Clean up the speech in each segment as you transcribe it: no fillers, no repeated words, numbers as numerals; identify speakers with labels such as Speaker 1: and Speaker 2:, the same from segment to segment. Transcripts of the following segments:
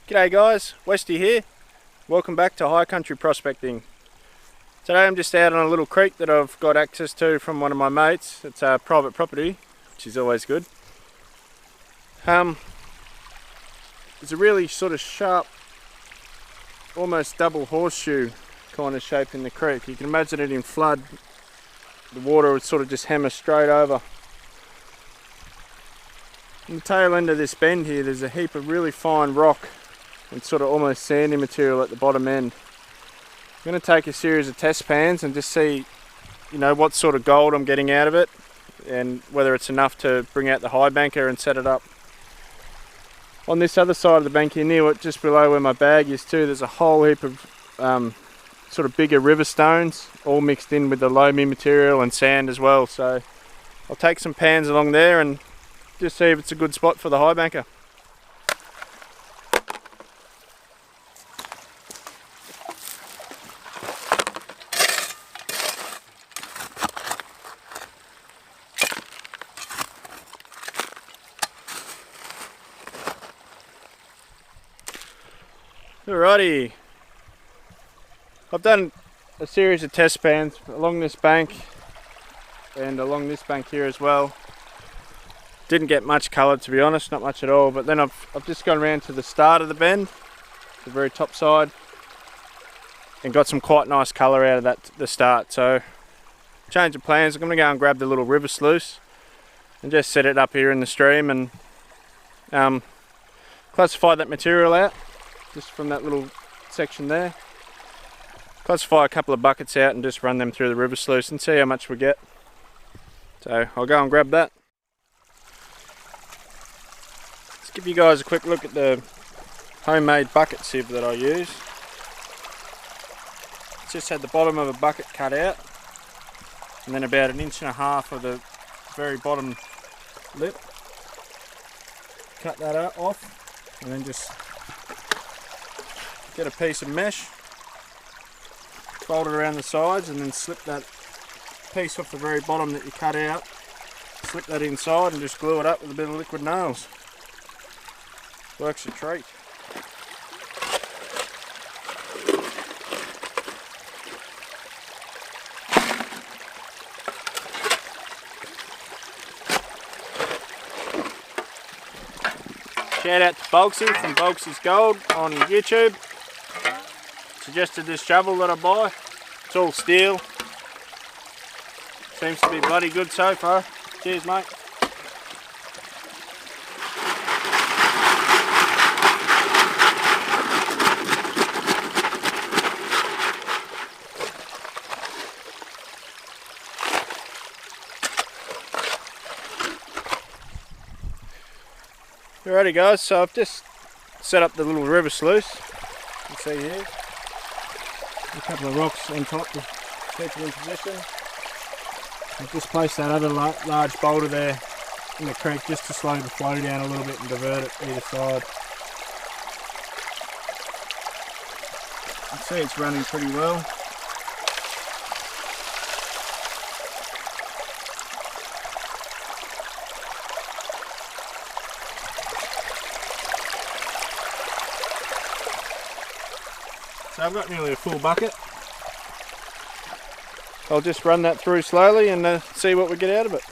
Speaker 1: G'day guys, Westy here. Welcome back to High Country Prospecting. Today I'm just out on a little creek that I've got access to from one of my mates. It's a private property, which is always good. There's a really sort of sharp, almost double horseshoe kind of shape in the creek. You can imagine it in flood. The water would sort of just hammer straight over. In the tail end of this bend here, there's a heap of really fine rock and sort of almost sandy material at the bottom end. I'm going to take a series of test pans and just see, what sort of gold I'm getting out of it and whether it's enough to bring out the high banker and set it up. On this other side of the bank here, near it, just below where my bag is too, there's a whole heap of sort of bigger river stones, all mixed in with the loamy material and sand as well. So I'll take some pans along there and just see if it's a good spot for the high banker. Alrighty, I've done a series of test pans along this bank and along this bank here as well. Didn't get much colour, to be honest, not much at all, but then I've just gone around to the start of the bend, the very top side, and got some quite nice colour out of the start. So change of plans, I'm going to go and grab the little river sluice and just set it up here in the stream and classify that material out just from that little section there. Classify a couple of buckets out and just run them through the river sluice and see how much we get. So I'll go and grab that. Let's give you guys a quick look at the homemade bucket sieve that I use. It's just had the bottom of a bucket cut out and then about 1.5 inches of the very bottom lip. Cut that off and then just get a piece of mesh, fold it around the sides and then slip that piece off the very bottom that you cut out, slip that inside and just glue it up with a bit of liquid nails. Works a treat. Shout out to Bogsy from Bogsy's Gold on YouTube. Suggested this shovel that I buy. It's all steel. Seems to be bloody good so far. Cheers, mate. Alrighty guys, so I've just set up the little river sluice. You can see here. A couple of rocks on top to keep it in position. I've just placed that other large boulder there in the creek just to slow the flow down a little bit and divert it either side. You can see it's running pretty well. So I've got nearly a full bucket. I'll just run that through slowly and see what we get out of it.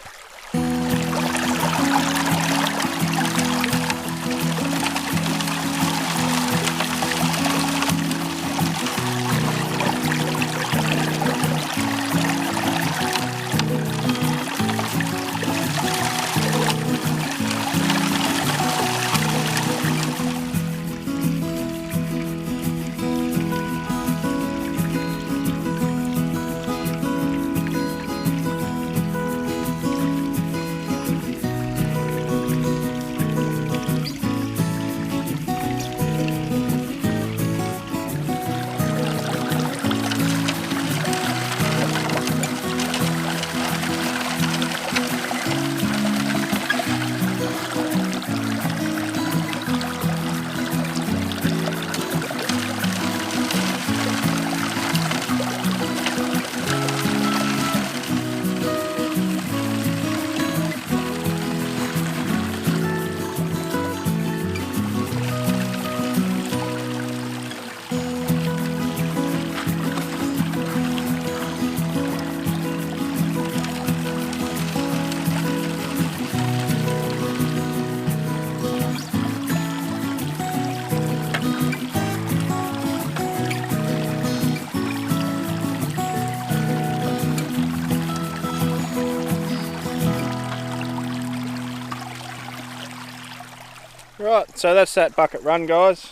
Speaker 1: Right, so that's that bucket run, guys.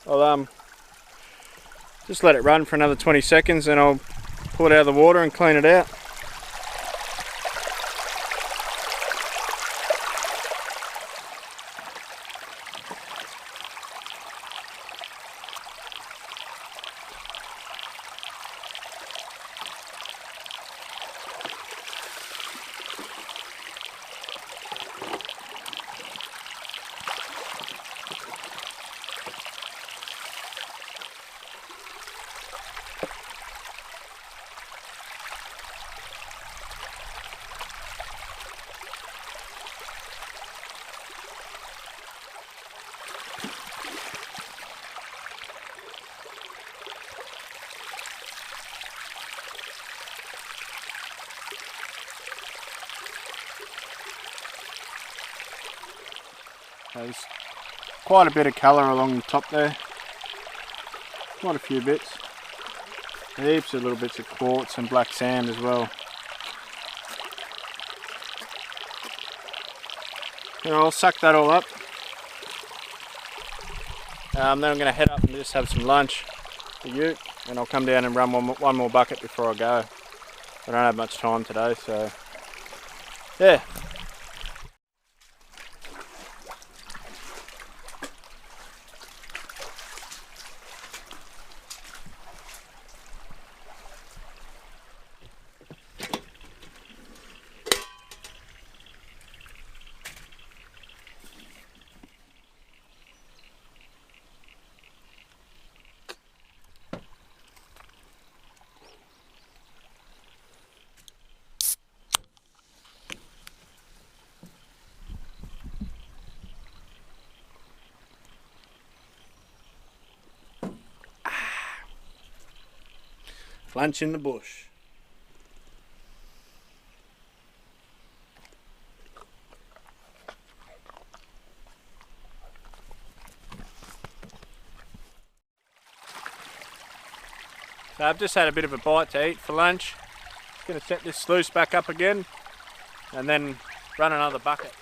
Speaker 1: I'll just let it run for another 20 seconds and I'll pull it out of the water and clean it out. There's quite a bit of colour along the top there, quite a few bits, heaps of little bits of quartz and black sand as well. I'll suck that all up. Then I'm going to head up and just have some lunch for you, and I'll come down and run one more bucket before I go. I don't have much time today, so yeah. Lunch in the bush. So I've just had a bit of a bite to eat for lunch. Just going to set this sluice back up again and then run another bucket.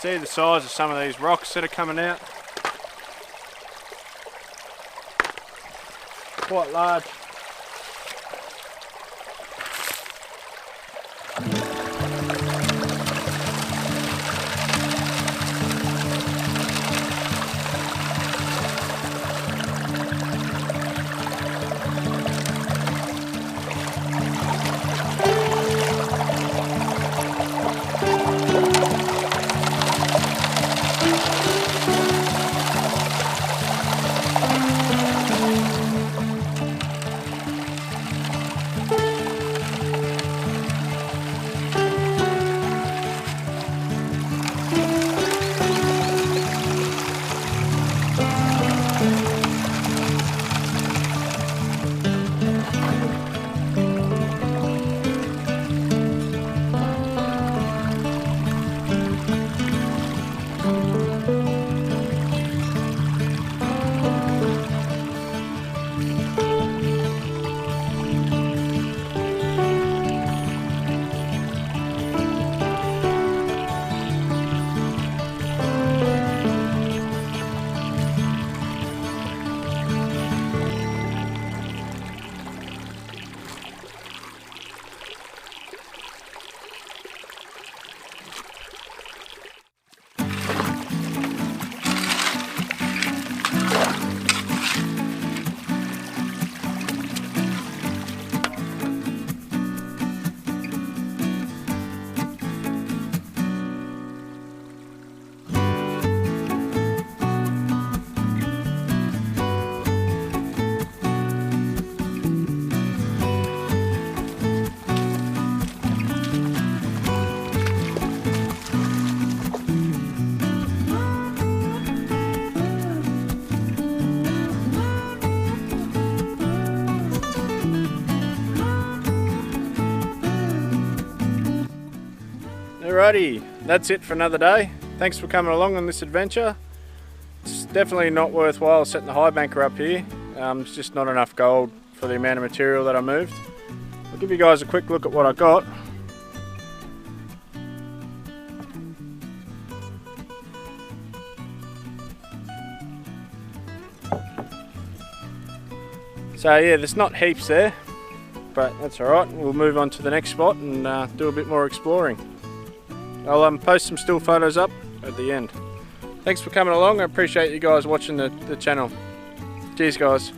Speaker 1: See the size of some of these rocks that are coming out. Quite large. Alrighty, that's it for another day. Thanks for coming along on this adventure. It's definitely not worthwhile setting the high banker up here. It's just not enough gold for the amount of material that I moved. I'll give you guys a quick look at what I got. So yeah, there's not heaps there, but that's alright. We'll move on to the next spot and do a bit more exploring. I'll post some still photos up at the end. Thanks for coming along. I appreciate you guys watching the channel. Cheers guys.